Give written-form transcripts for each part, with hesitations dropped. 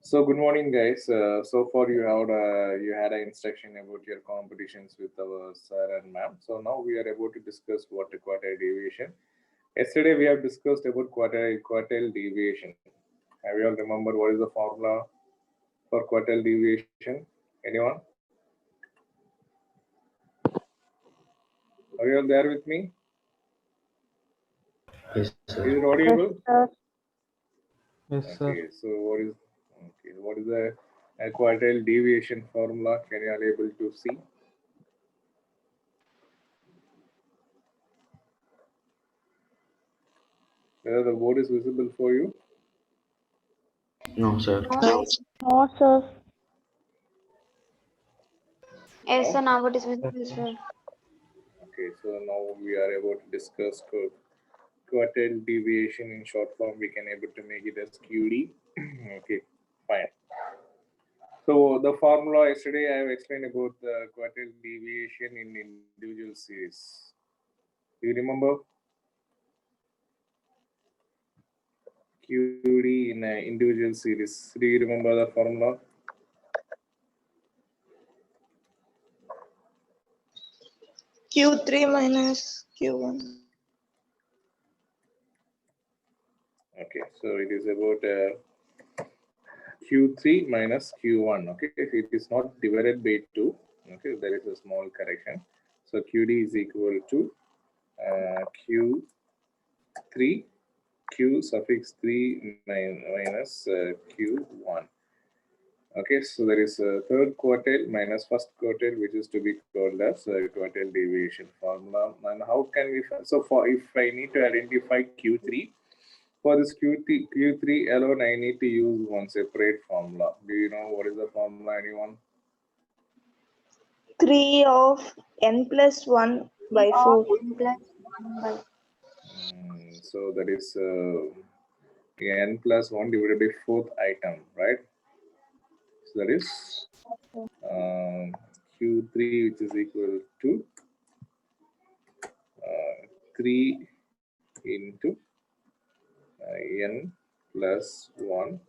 So good morning, guys. So far you had an instruction about your competitions with our sir and ma'am. So now we are about to discuss what the quartile deviation. Yesterday we have discussed about quartile deviation. Have you all remember what is the formula for quartile deviation? Anyone? Are you all there with me? Yes, Is sir. it Yes, audible? sir. Yes, sir. Okay. So what is the quartile deviation formula? Can you all able to see? Whether the board is visible for you? No, sir. No, sir. Yes, No? sir. Now it is visible, sir. Okay, so now we are about to discuss quartile deviation in short form. We can able to make it as QD. Okay, fine. So the formula yesterday I have explained about the quartile deviation in individual series. Do you remember QD in individual series? Do you remember the formula? Q3 minus Q1. Okay, so it is about Q3 minus Q1. Okay, it is not divided by 2. Okay, there is a small correction. So QD is equal to Q3 Q suffix 3 minus Q1. Okay, so there is a third quartile minus first quartile, which is to be called as quartile deviation formula. And how can we? So for if I need to identify Q3, for this Q3 alone, I need to use one separate formula. Do you know what is the formula? Anyone? 3 of n plus 1 by 4. N plus 1 by So that is n plus 1 divided by fourth item, right? So that is Q3, which is equal to 3 into n plus 1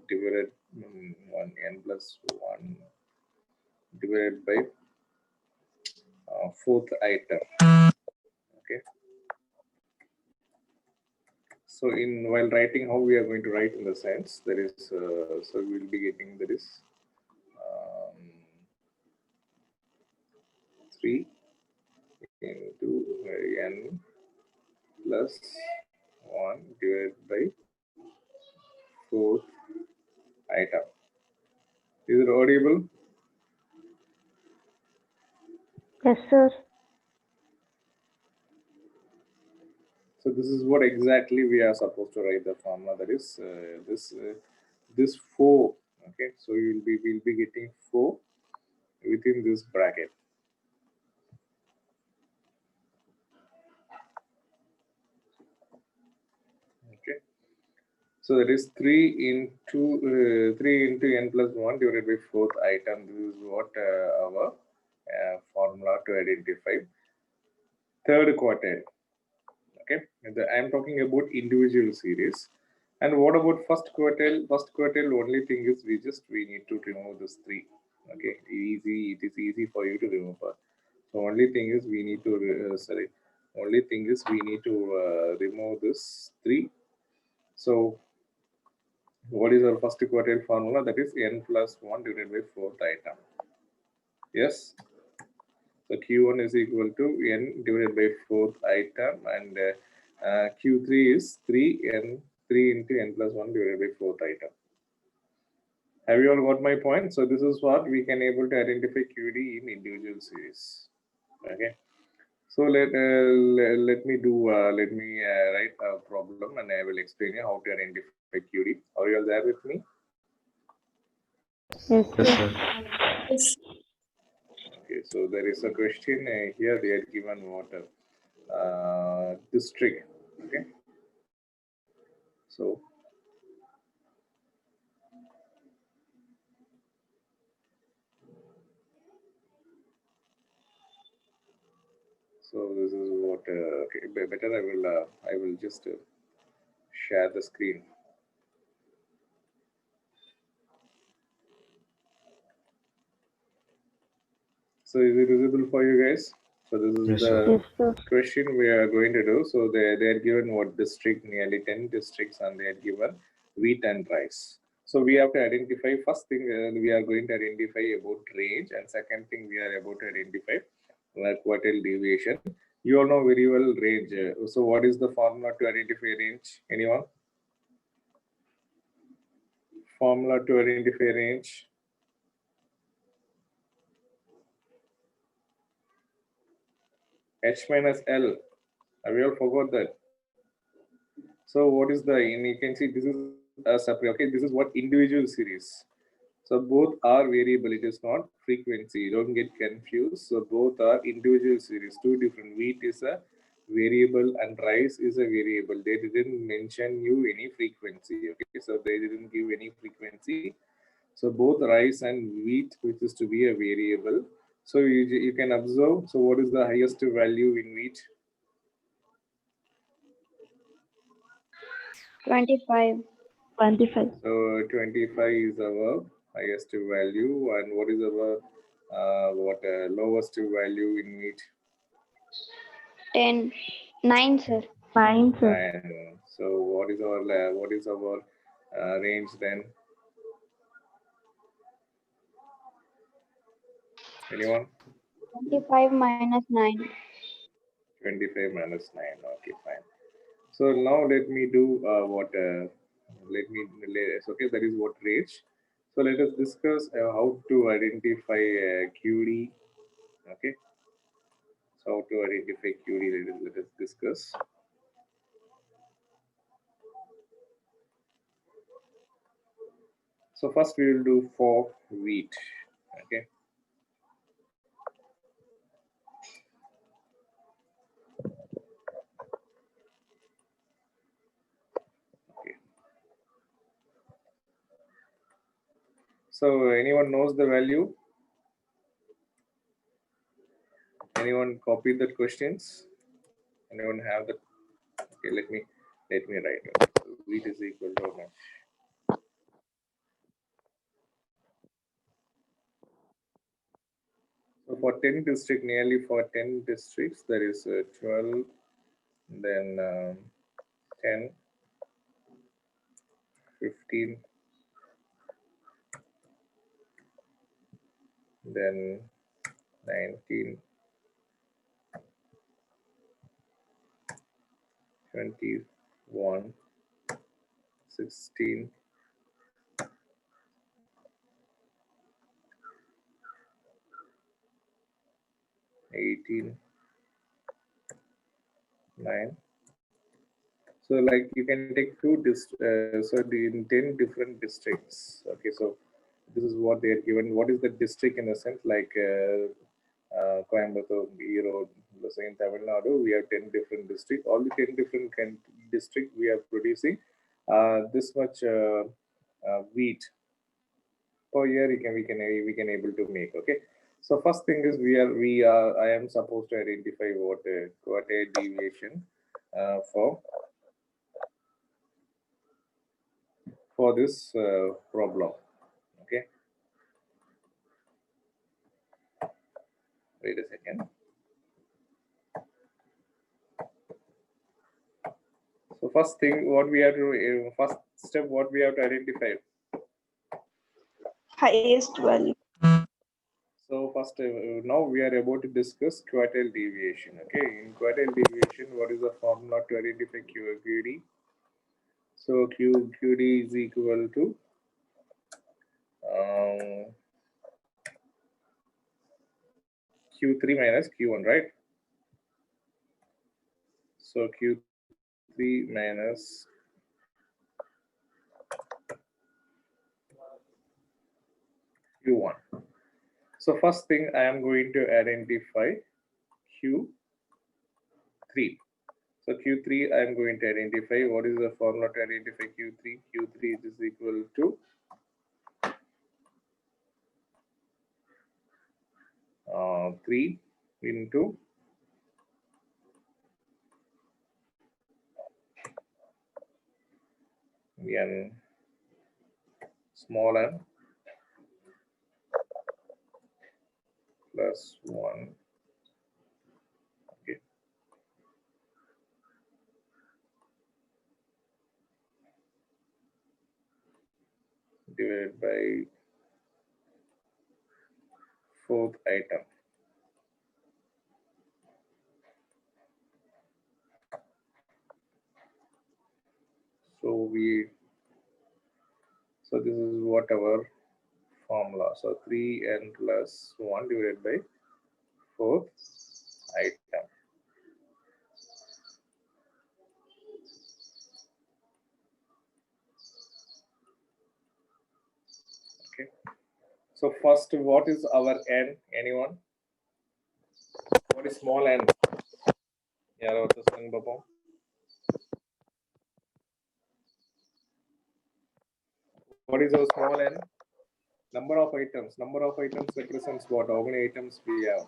divided 1 n plus 1 divided by fourth item. Okay. So in while writing, how we are going to write in the sense there is so we will be getting there is 3 into n plus 1 divided by fourth item. Is it audible? Yes, sir. So this is what exactly we are supposed to write the formula. That is this 4. Okay, so we'll be getting 4 within this bracket. Okay, so that is 3 into n plus 1 divided by fourth item. This is what our formula to identify third quartile. Okay, I am talking about individual series. And what about first quartile? First quartile, only thing is we need to remove this 3. Okay, it is easy for you to remember. So only thing is we need to remove this 3. So what is our first quartile formula? That is n plus 1 divided by fourth item. Yes. So Q1 is equal to n divided by fourth item, and Q3 is 3 into n plus 1 divided by fourth item. Have you all got my point? So this is what we can able to identify QD in individual series. Okay. So let me write a problem, and I will explain you how to identify QD. Are you all there with me? Yes, Yes, sir. sir. Okay, so there is a question here. They are given what district. Okay, so this is what. Okay, better I will just share the screen. So is it visible for you guys? So this is Yes, the sir. Yes, sir. question we are going to do. So they're given what district, nearly 10 districts, and they're given wheat and rice. So we have to identify, first thing we are going to identify about range, and second thing we are about to identify quartile deviation. You all know very well range. So what is the formula to identify range? Anyone? Formula to identify range? H minus L. Have you all forgot that? So what is the, you can see this is a separate, okay, this is what individual series. So both are variable, it is not frequency, don't get confused. So both are individual series, two different. Wheat is a variable and rice is a variable. They didn't mention you any frequency, okay, so they didn't give any frequency. So both rice and wheat, which is to be a variable. So you can observe, so what is the highest value in wheat? 25. 25. So 25 is our highest value, and what is our lowest value in wheat? 10. 9, sir. 9, sir. 9. So what is our range then? Anyone? 25 minus 9. 25 minus 9. Okay, fine. So now let me do okay, that is what range. So let us discuss how to identify QD. Okay, so how to identify QD, let us discuss. So first we will do for wheat. Okay. Okay. So anyone knows the value? Anyone copied the questions? Anyone have the? Okay, let me write it. So wheat is equal to how much? So for 10 districts, nearly for 10 districts, there is 12, then 10, 15, then 19, 21, 16, 18, 9. So like you can take so in 10 different districts. Okay, so this is what they are given. What is the district in a sense, like Coimbatore, Erode, let's say in Tamil Nadu, we have 10 different districts. All the 10 different districts we are producing this much wheat per year. We can able to make. Okay. So first thing is I am supposed to identify what a deviation for this problem. Okay. Wait a second. So first thing, what we have to first step, what we have to identify. Highest value. So first, now we are about to discuss quartile deviation. Okay, in quartile deviation, what is the formula to identify QD? So QD is equal to Q3 minus Q1, right? So Q3 minus Q1. So first thing I am going to identify Q3. So Q3 I am going to identify. What is the formula to identify Q3? Q3 is equal to 3 into n small n plus 1. Okay. Divided by fourth item. So this is what our formula. So 3n plus 1 divided by fourth item. Okay. So first, what is our n? Anyone? What is small n? What is our small n? Number of items. Number of items represents what? How many items we have?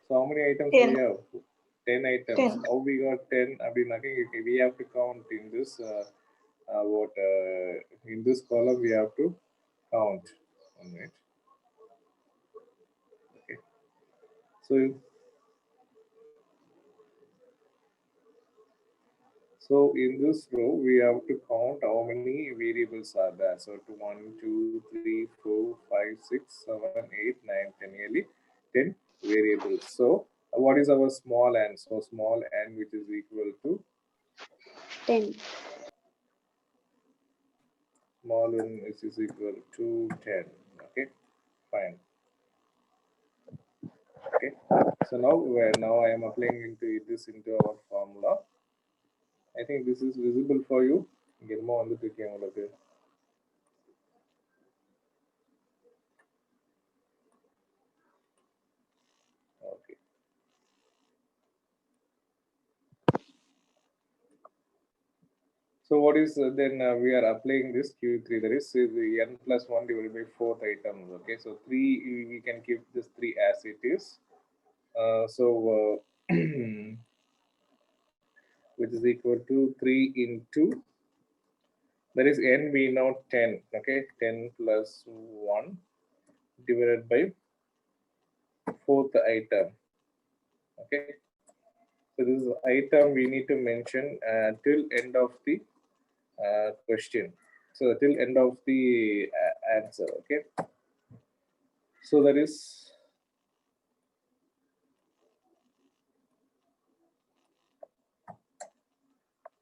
So how many items 10. we have? 10 items. 10. How we got 10? I mean, nothing. We have to count in this. In this column we have to count. 1 minute. Okay. So in this row, we have to count how many variables are there. So 1, 2, 3, 4, 5, 6, 7, 8, 9, 10, nearly 10 variables. So what is our small n? So small n, which is equal to 10. small n is equal to 10. Okay, fine. Okay, so now I am applying into our formula. I think this is visible for you. Okay. So what is then we are applying this Q3, that is the n plus 1 divided by fourth items. Okay, so 3 we can keep this 3 as it is. Which is equal to 3 into, that is n we know 10. Okay, 10 plus 1 divided by fourth item. Okay, so this is item we need to mention till end of the question. So till end of the answer. Okay, so that is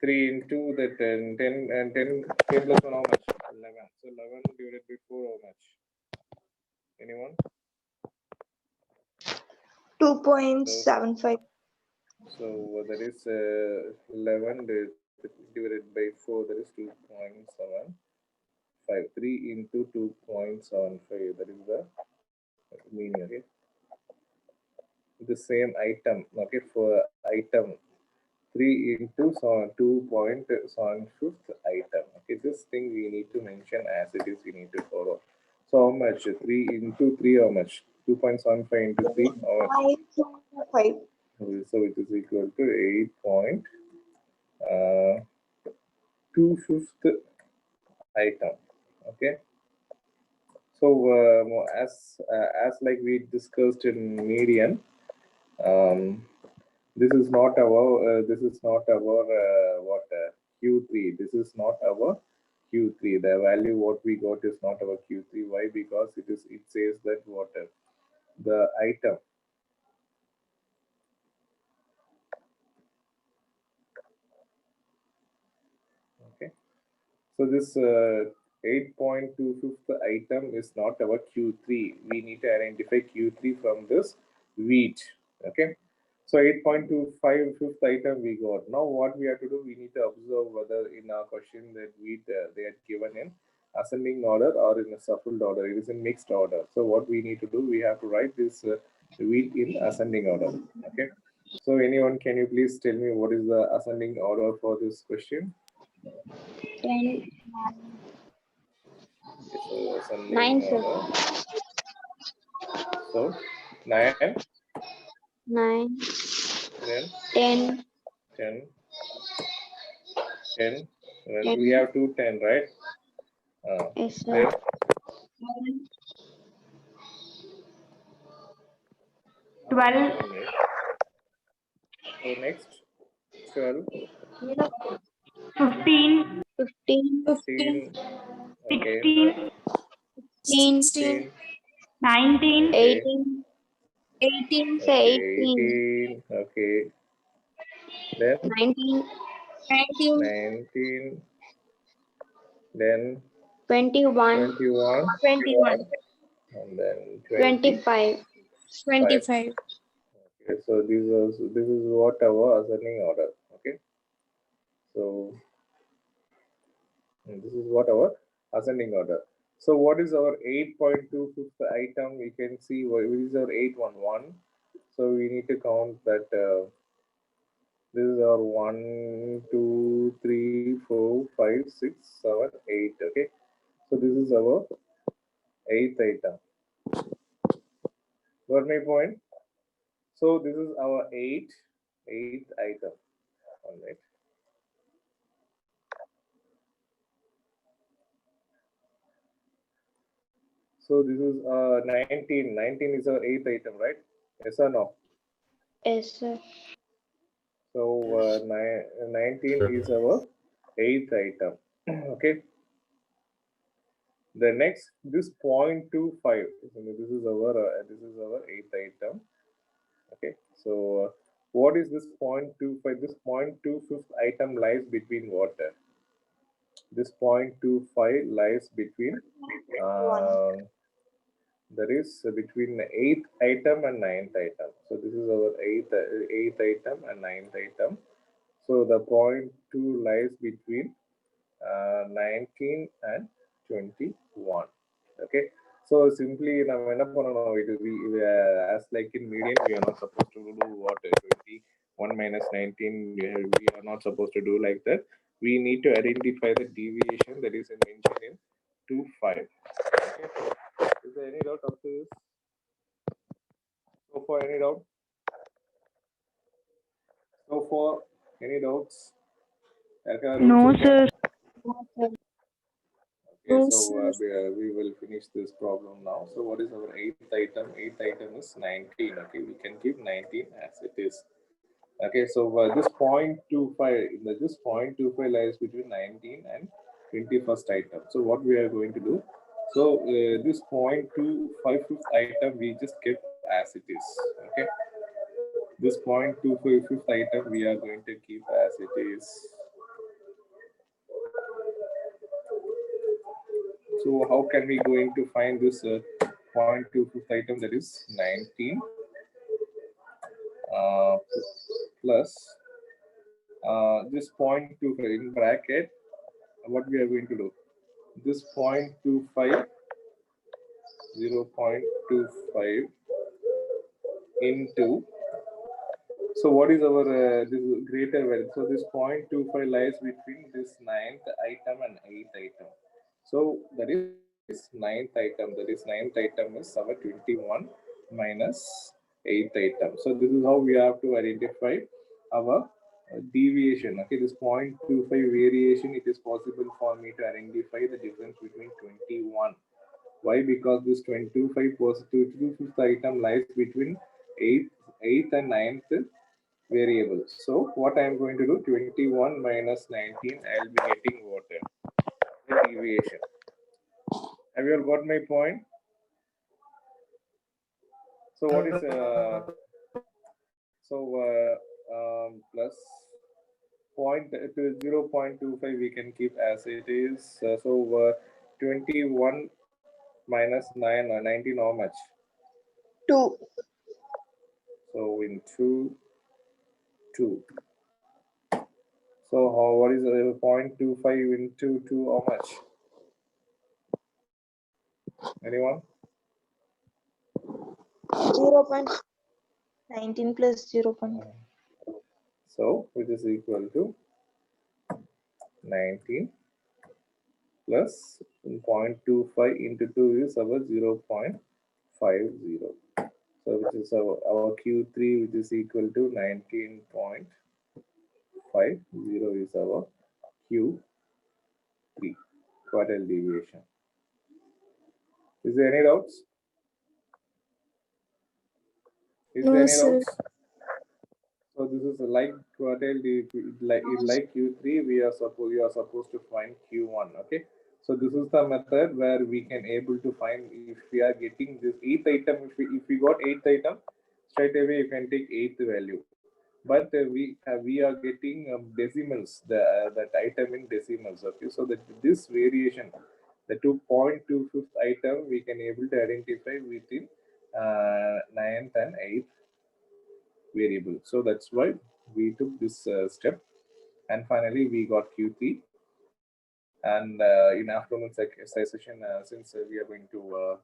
3 into the 10 and 10 plus 1 how much? 11. So 11 divided by 4 how much? Anyone? 2.75. So that is 11 divided by 4, that is 2.75. 3 into 2.75, that is the meaning. Okay, the same item. Okay, for item 3 into 2.75 item. Okay, this thing we need to mention as it is, we need to follow. So how much? 3 into 3 how much? 2.75 into 3 how much? 5. So it is equal to 8.25 item. Okay, so as like we discussed in median, this is not our Q3. This is not our Q3. The value what we got is not our Q3. Why? Because it says that the item. Okay, so this 8.25 item is not our Q3. We need to identify Q3 from this wheat. Okay, so 8.25 fifth item we got. Now what we have to do, we need to observe whether in our question that wheat they are given in ascending order or in a shuffled order. It is in mixed order. So what we need to do, we have to write this wheat in ascending order. Okay, so anyone, can you please tell me what is the ascending order for this question? 10. So ascending 9, sir. order. So 9, 9. then 10. 10, 10. Well, 10. we have 2 10, right? Yes, sir. Then 12, So next, 12, 15, 15, 15, okay, 16, 16, 19, okay, 18, 18, say okay, 18, 18, okay, then 19, 19, 19, then 21, 21, 21. and then 25, 25. Okay, so this is what our ascending order. Okay, so this is what our ascending order. So what is our 8.25th item? We can see what is our 811. So we need to count that this is our 1, 2, 3, 4, 5, 6, 7, 8. Okay, so this is our 8th item. Got my point? So this is our eighth item. All right. So this is 19. 19 is our 8th item, right? Yes or no? yes, sir. So 19 is our 8th item. Okay. The next, this 0.25. This is our 8th item. Okay. So what is this 0.25? This 0.25th item lies between what? This 0.25 lies between that is between the 8th item and 9th item. So this is our 8th item and 9th item. So the 0.2 lies between 19 and 21. Okay. So simply now it will be as like in median we are not supposed to do what 21 minus 19 we are not supposed to do like that. We need to identify the deviation that is mentioned in 2.5. Okay. Is there any doubt after this? So far, any doubt? So far, any doubts? no, sir. Okay, so we will finish this problem now. So what is our 8th item? 8th item is 19. Okay, we can keep 19 as it is. Okay, so this 0.25, this 0.25 lies between 19 and 21st item. So what we are going to do? So this 0.25 item we just kept as it is. Okay, this 0.25 item we are going to keep as it is. So how can we going to find this 0.25 item, that is 19 plus this 0.25 in bracket? What we are going to do? This 0.25, 0.25 into. So what is our this greater value? So this 0.25 lies between this 9th item and 8th item. So that is 9th item. That is 9th item is our 21 minus 8th item. So this is how we have to identify our deviation. Okay, this 0.25 variation, it is possible for me to identify the difference between 21. Why? Because this 25% item lies between 8th and 9th variable. So what I am going to do, 21 minus 19, I will be getting what? The deviation. Have you all got my point? So what is plus point to 0.25 we can keep as it is. 21 minus 9 or 19 how much? 2. So into 2. So what is 0.25 into 2 how much? Anyone? 0.19 plus 0. So which is equal to 19 plus 0.25 into 2 is our 0.50. So which is our Q3, which is equal to 19.50 is our Q3 quartile deviation. Is there any doubts? Is No, there any sir. doubts? So this is like quartile. Like Q3, you are supposed to find Q1. Okay. So this is the method where we can able to find if we are getting this eighth item. If we got eighth item, straight away you can take eighth value. But we are getting decimals, that item in decimals. Okay. So that this variation, the 2.25th item, we can able to identify within 9th and 8th variable. So that's why we took this step, and finally we got Q3. And in afternoon session, since we are going to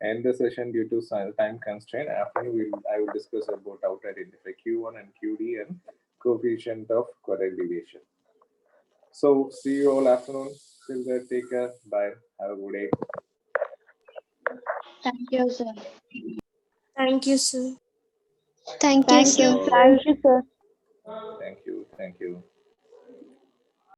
end the session due to time constraint, afternoon I will discuss about how to identify Q1 and QD and coefficient of quartile deviation. So see you all afternoon. Till then, take care. Bye. Have a good day. Thank you, sir. Thank you, sir. Thank you, Thank sir. you, sir. Thank you. Thank you.